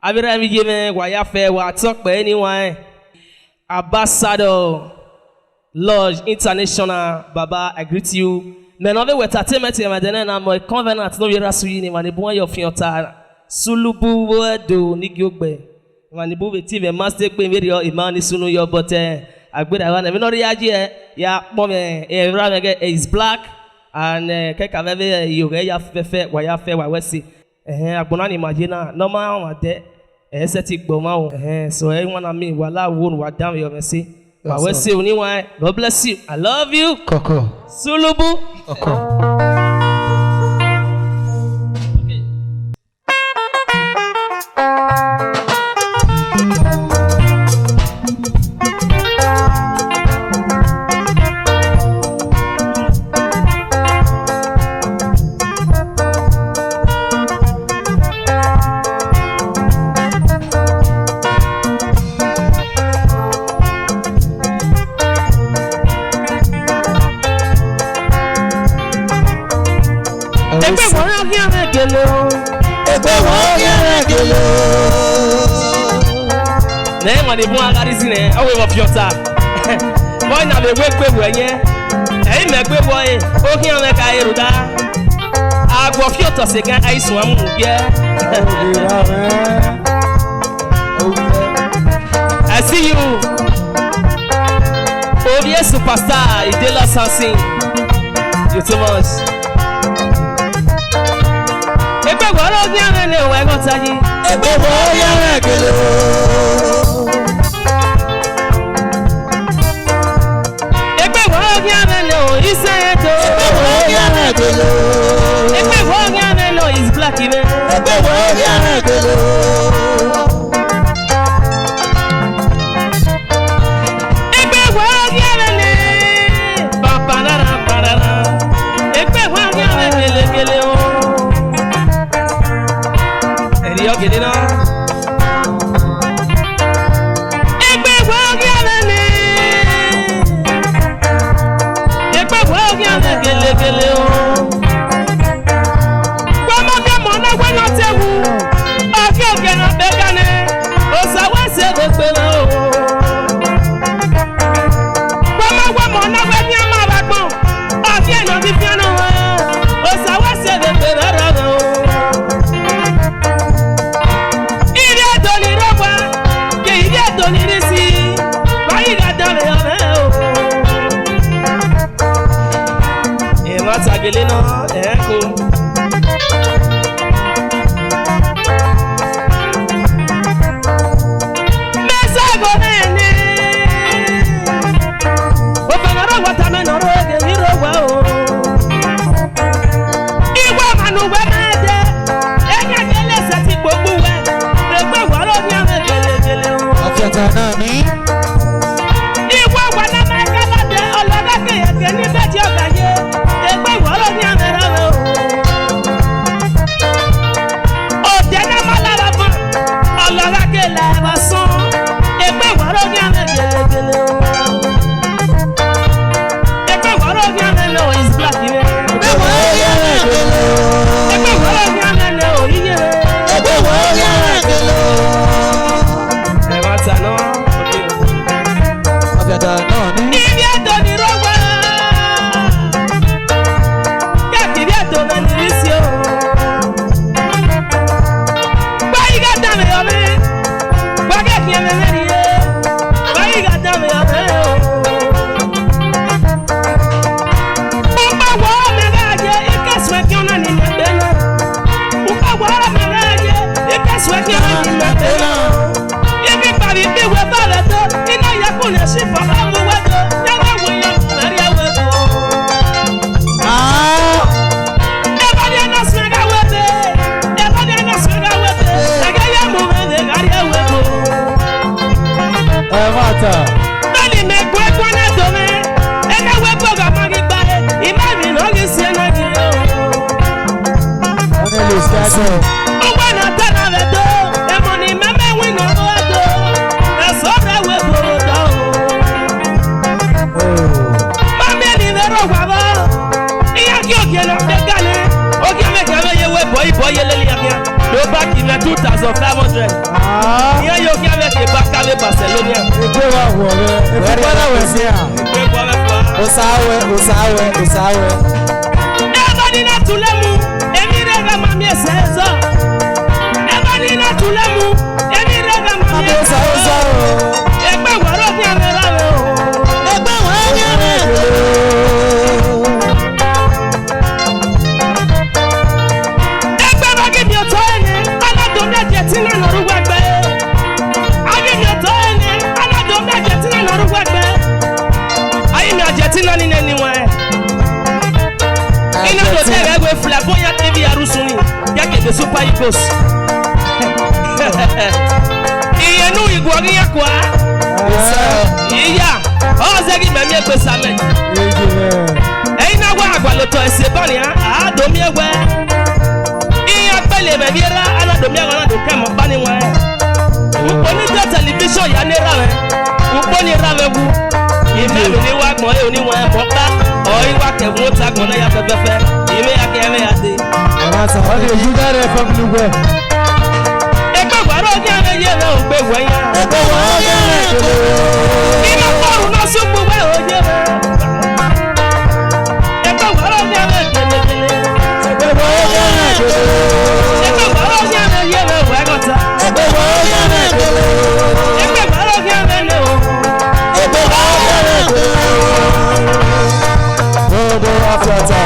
Abira mi jeme waya fe wa talk pe anyone. Ambassador Lodge International, Baba, I greet you. Men of the entertainment here, madene na mo covenant no yera suyi ni manibu yo fiota. Sulubu do nigogbe. Manibu vetive master pe very imani sunu yo but agbeda wan me no reaji ya mome is black and keka veve yo ya fefe wa ya fe wa wesi. Agbona ni imagine normal wa de seti gboma o. So anyone na me wala won wa down your mercy. Wa wesi oni wa. God bless you. I love you. Koko. Sulubu. Koko. Name on the one that is in it, away of your time. Boy, now they wake when you hey, make way, boy, okay, on the Kairuda. I go off your toss again, I swam, yeah. I see you. Oh, yes, superstar, you did something. You too much. Is black even. Get it on. Gelino, cool. Boy, Le bac il met 2,500. Il y a qui avec les bacs avec Barcelone. Evanina tulemu, emirega mami esezo. Evanina tulemu, emirega mami esezo. Egbe waro ni amela o. Egbe waro ni amela. Egbe bagi mi oto ene, alado meje ti na noruwa gbe. Agi mi oto ene, alado meje ti na noruwa gbe. Ayi mi aje ti na ni neni wọn. Ina do te we flamboya TV arusuni ya ke be Super Eagles. Iye nu igwo ni yakwa. Iya, o zegi me mi pe samen. Ina wa agbaloto ese bani a do mi ewe. Iya pele me biera ala do mi agona do kemo bani wa. Oni de television ya ni ra me. Oni ra me wu. Ime mi ni wa gbon e oni wa mo pa. Oi wa ke mo ta gbon na ya fefefe. Ime ya ke eme ya de. Asa o de juda re family we. Egbe waro ni ame ye na ogbe we ya. Egbe waro ni ame kele. Ina poru na supu we oje me. Egbe waro ni ame kele kele. Egbe waro ni ame kele. Egbe waro ni ame ye na we gota. Egbe waro ni ame kele. Egbe waro ni ame le o. Egbe waro ni ame kele. Odo aflata.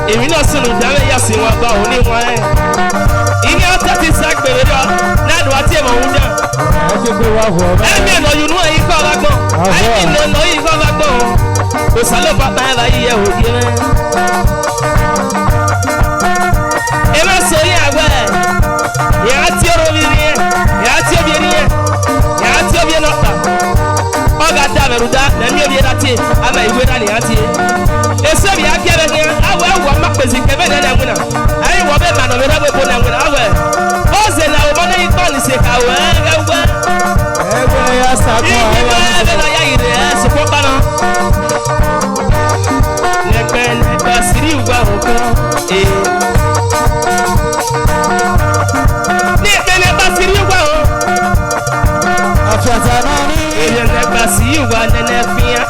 Èmi náà sínú ìdáwé yà sí wọn bá òní wọn ẹ̀. Ìní ọ̀tá ti ságbèrè rẹ̀ lẹ́nu àti èmọ̀ òun dẹ̀. Ẹ̀mí ẹ̀nà yìí nú ẹ̀yìn kọ́ ọ̀la gbọ́n. Ẹ̀mí ẹ̀nà yìí kọ́ ọ̀la gbọ́n. Kò sálẹ̀ bàbá ẹ̀ láyé yẹ òye rẹ̀. Ẹ má sọ yín àgbẹ̀. Yàrá tí ó robi rí yẹn. Yàrá tí ó bí rí yẹn. Yàrá tí ó bí ẹnà ọ̀tà. Ọ̀gá dá bẹ̀rù dá lẹ́nu òbí ẹ̀dá tí àmà ìwé dá nìyà tí. Ese bi akere ni awe wa makpezi kebe na na nguna ayi wo be mano me na be bona nguna awe oze na o mona yi toni se ka we Egbe ya sako ayi be na ya ire se ko bana nekpe siri ugwa oko nekpe siri ugwa o afata na ni nekpe siri ugwa nene fia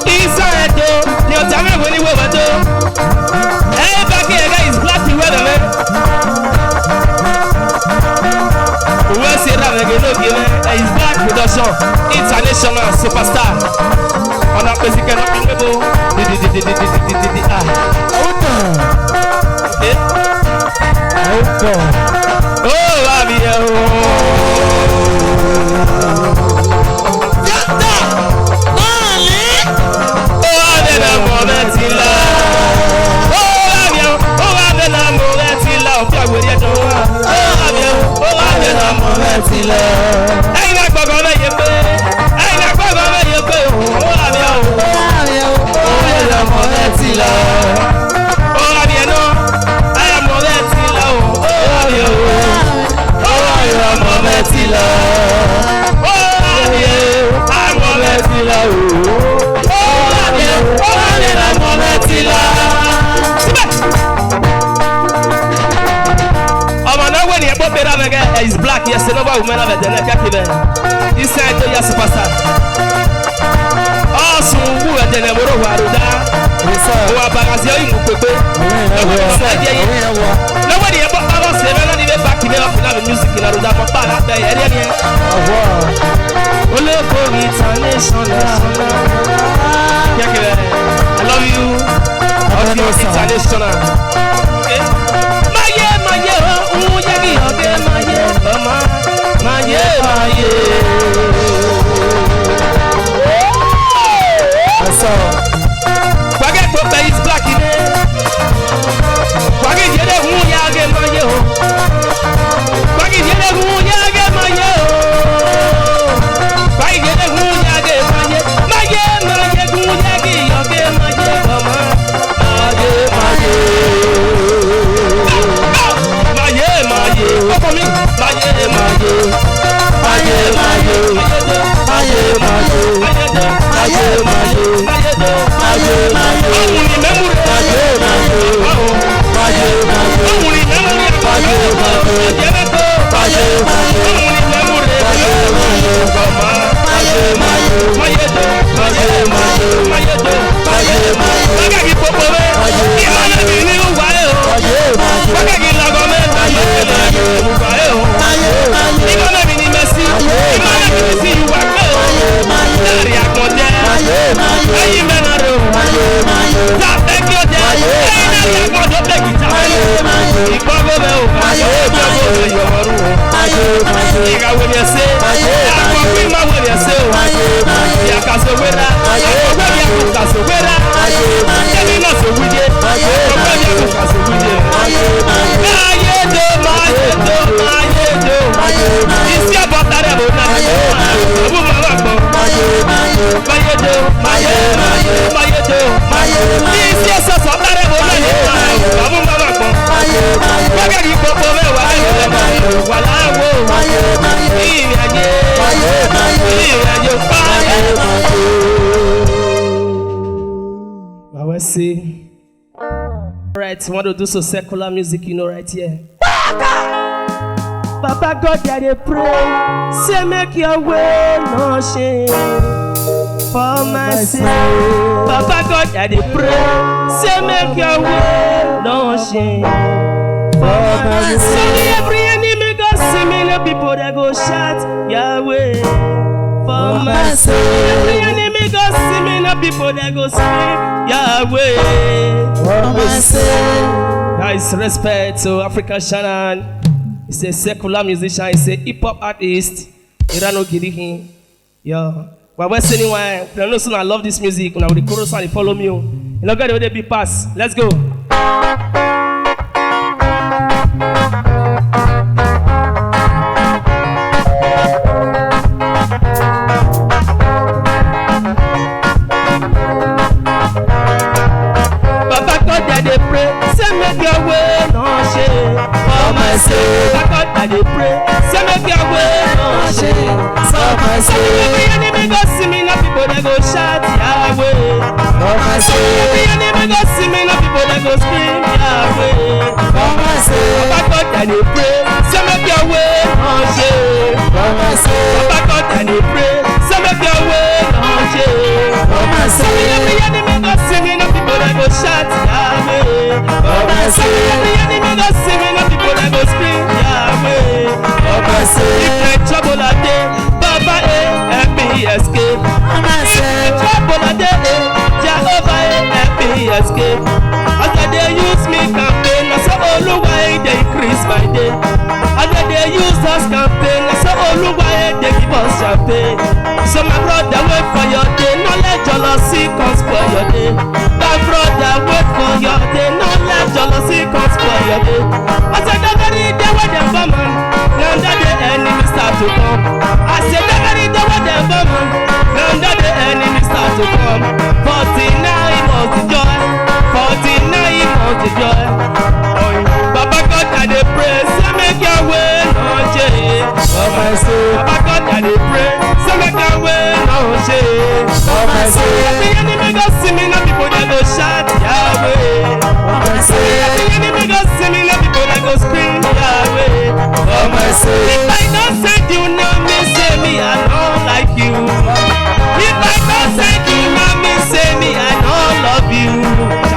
Isa edo ni o tame we ni we wedo. Eh back here guys black we wedo me. We say that we no give is black production international superstar. On a pesé que no pingo. Ah. Oh, va bien. Is black, yes, no woman of the neck. He said, yes, pastor. Also, who are the number of Waruda? Who are Bagazio in Kupe? Nobody ever found seven even back in the music in Aruda, but I love you. International. Right, want to do some secular music, you know, right here. Papa God, I dey pray, say make your way no shame for my sake. Papa God, I dey pray, say make your way no shame for my sake. So every enemy go see me, no people that go shout Yahweh for my sake. Every enemy go see me, no people that go scream Yahweh for my sake. Guys, respect to African Shannon. He's a secular musician. He's a hip hop artist. Irano Girihin. Yeah. But we're saying why. I know soon I love this music. Now the chorus and follow me. You know, get the big pass. Let's go. Papa God, they pray. Say make your way no shame for my sake. Papa God, they pray. Say make your way no shame for my sake. Every enemy go see me, no people that go shout Yahweh for my sake. Every enemy go see me, no people that go scream Yahweh for my sake. Papa God, they pray. Say make your way no shame for my sake. Papa God, they pray. Say make your way no shame for my sake. Every enemy go see me, no people that go shout Yahweh for my sake. Every enemy go see me, no people that go scream Yahweh for my sake. If they trouble a day, Baba help me escape. If they trouble a day, Jehovah help me escape. As they use me campaign, I say Oluwa they increase my day. As they use us campaign, I say Oluwa they give us champagne. So my brother wait for your day, no let jealousy come spoil your day. My brother wait for your day, no let jealousy come spoil your day. I said the very day when they bomb man, now that the enemy start to come. I said the very day when they bomb man, now that the enemy start to come. 49 was the joy, 49 was the joy. Papa God, I dey pray, say make your way no change for my soul. Papa God, I dey pray, say make your way no change for my soul. Every enemy go see me, no people that go shout Yahweh for my soul. Every enemy go see me, no people that go scream Yahweh for my soul. If I don't send you, no me say me I don't like you. If I don't send you, no me say me I don't love you.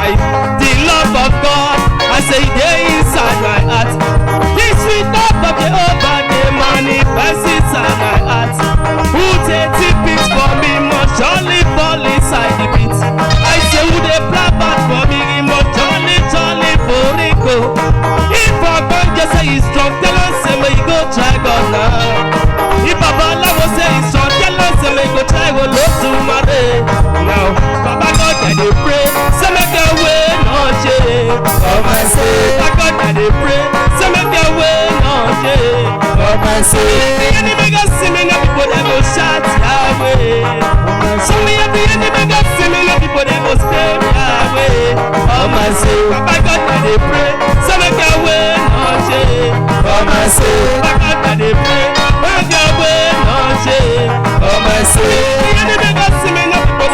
The love of God, I say they inside my heart. This sweet love of Jehovah, they manifest inside my heart. Who they pits for me must surely fall inside the pit. I say who they plan bad for me, he must jolly for it go. If I can't just say he's strong, tell us say may you go try God now. If Baba Lawo say he's strong, tell us say may you go try go look to my day. Now Baba God I dey pray, say make your way no change for my sake. Baba God I dey pray, say make your way no change for my sake. The enemy go see me, no people that go shout Yahweh. So me every enemy go see me, no people that go scream Yahweh for my sake. Baba God I dey pray, say make your way no change for my sake. Baba God I dey pray, make your way no change for my sake. The enemy go see me, no people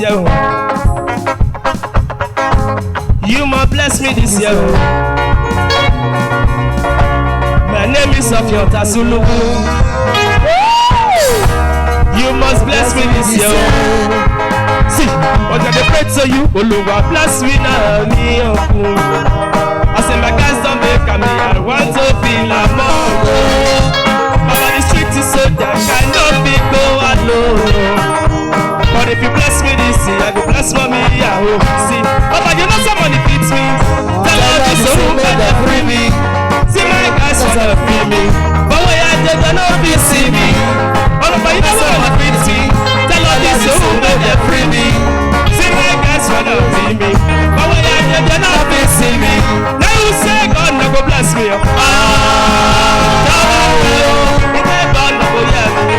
year. You must bless me this year. My name is Afiota Sulubu. You must bless me this year. See, what I pray to you, Oluwa bless me now, me I say my guys don't make me, I want to feel among. Mama, the street is so dark, I cannot be go alone. But if you bless me this year, I go bless mommy, I hope. See, Papa, you know somebody fits me. Tell all this so who better free me. See my guys wanna feel me, but when I did, they don't feel see me. Oh, but you know somebody fits me. Tell all this so who better free me. See my guys wanna feel me, but when I did, they don't feel see me. Now you say God no go bless me. God no go hear me. God no go hear me.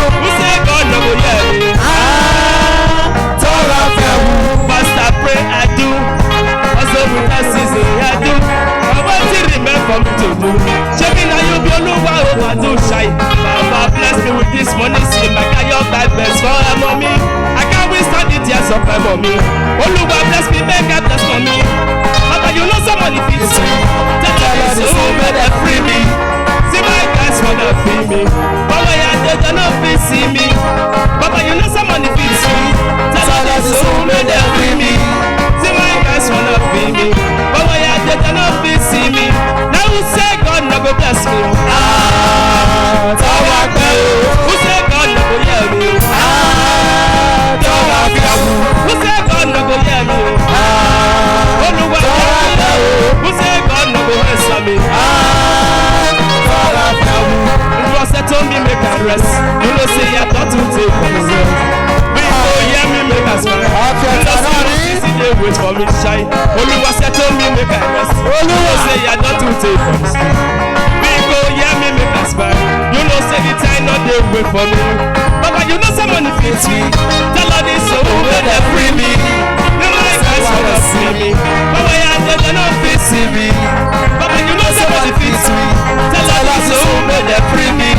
Who say God no go hear me? First I pray I do, also with that season I do. I want to remember me to do. Checking how you be Oluwa overdo shy. Baba bless me with this money, see my guy your bad best for her mommy. I can't withstand the tears of my mommy. Oluwa bless me, make her bless mommy. Baba you know somebody fits me. Tell her this so better free me. See my guys wanna free me, but when I did they not fit see me. Baba you know somebody fits me. Tell her this so better free me. See my guys wanna free me, but when I did they not fit see me. Now who say God no go bless me? Who say God no go hear me? Who say God no go hear me? Who say God no go answer me? If you say to me make a rest, you know say you got to take myself. We go hear me make a smile. You know say they wait for me shine. Only was say to me make a rest. You know say you got to take myself. We go hear me make a smile. You know say the time not they wait for me. Papa you know someone fits me. Tell her this so they free me. My guys wanna see me, but when I did they not fit see me. Papa you know somebody fits me. Tell her this so they free me.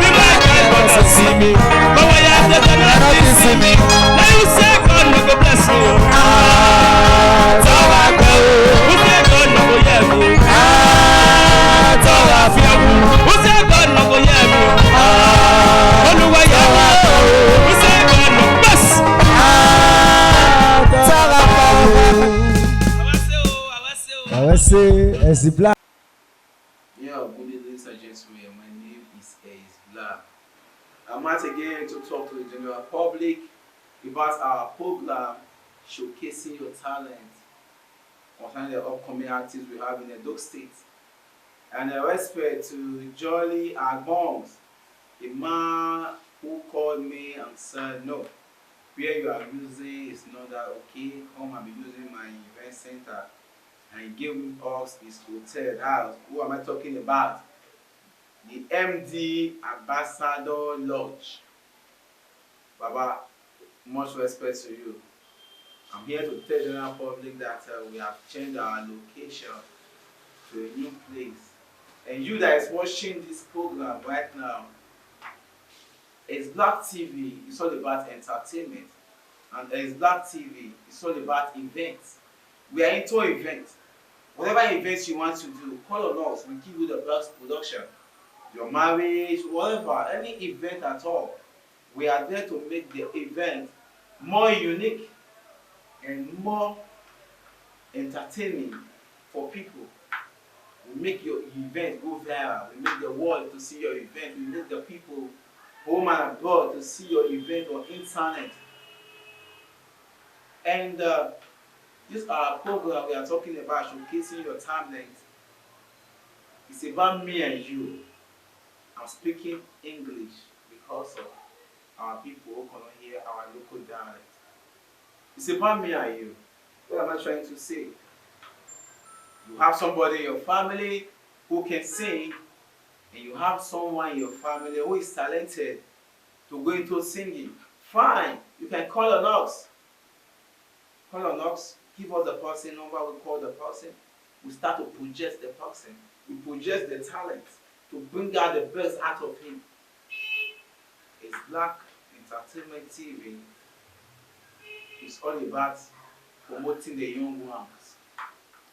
My guys wanna see me, but when I did they not fit see me. Now you say God no go bless me. Who say God no go hear me? Who say God no go hear me? Oluwa hear me. Who say God no bless? I will say, as the black. Yeah, good evening, ladies and gentlemen. My name is Ace Black. I'm out again to talk to the general public about our program showcasing your talent concerning the upcoming artists we have in Edo State. And I respect to Jolly Agbons, a man who called me and said, no, where you are using is not that okay. Come and be using my event center. And he gave us his hotel house. Who am I talking about? The MD Ambassador Lodge. Baba, much respect to you. I'm here to tell the general public that we have changed our location to a new place. And you that is watching this program right now, it's Black TV. It's all about entertainment. And it's Black TV. It's all about events. We are into events. Whatever events you want to do, call on us. We give you the best production. Your marriage, whatever, any event at all. We are there to make the event more unique and more entertaining for people. We make your event go viral. We make the world to see your event. We make the people home and abroad to see your event on internet. And this program we are talking about showcasing your talent. It's about me and you. I'm speaking English because of our people who cannot hear our local dialect. It's about me and you. What am I trying to say? You have somebody in your family who can sing, and you have someone in your family who is talented to go into singing. Fine, you can call on us. Call on us, give us the person number, we call the person. We start to project the person. We project the talent. to bring out the best out of him. It's Black Entertainment TV. It's all about promoting the young ones.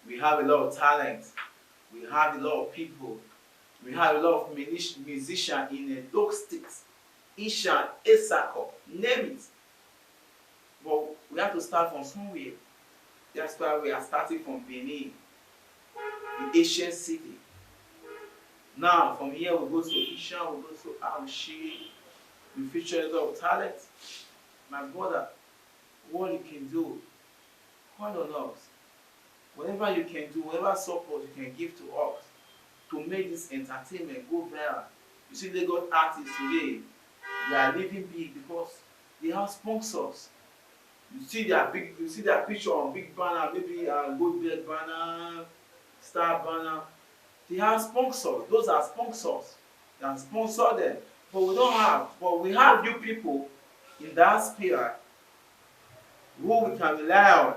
We have a lot of talent. We have a lot of people. We have a lot of musicians in the Edo State, Ishan, Esako, name it. But we have to start from somewhere. That's why we are starting from Benin, the ancient city. Now, from here we go to Ishan, we go to Aoshi. We feature a lot of talent. My brother, what you can do, call on us. Whatever you can do, whatever support you can give to us to make this entertainment go viral. You see, Lagos artists today, they are living big because they have sponsors. You see their picture on big banner, maybe Goldberg banner, Star banner. They have sponsors. Those are sponsors. They can sponsor them. But we don't have. But we have you people in that sphere who we can rely on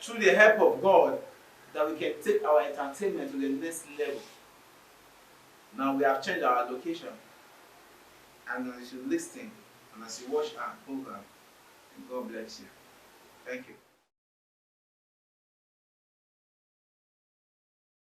through the help of God, that we can take our entertainment to the next level. Now we have changed our location. And as you listen and as you watch our program, God bless you. Thank you.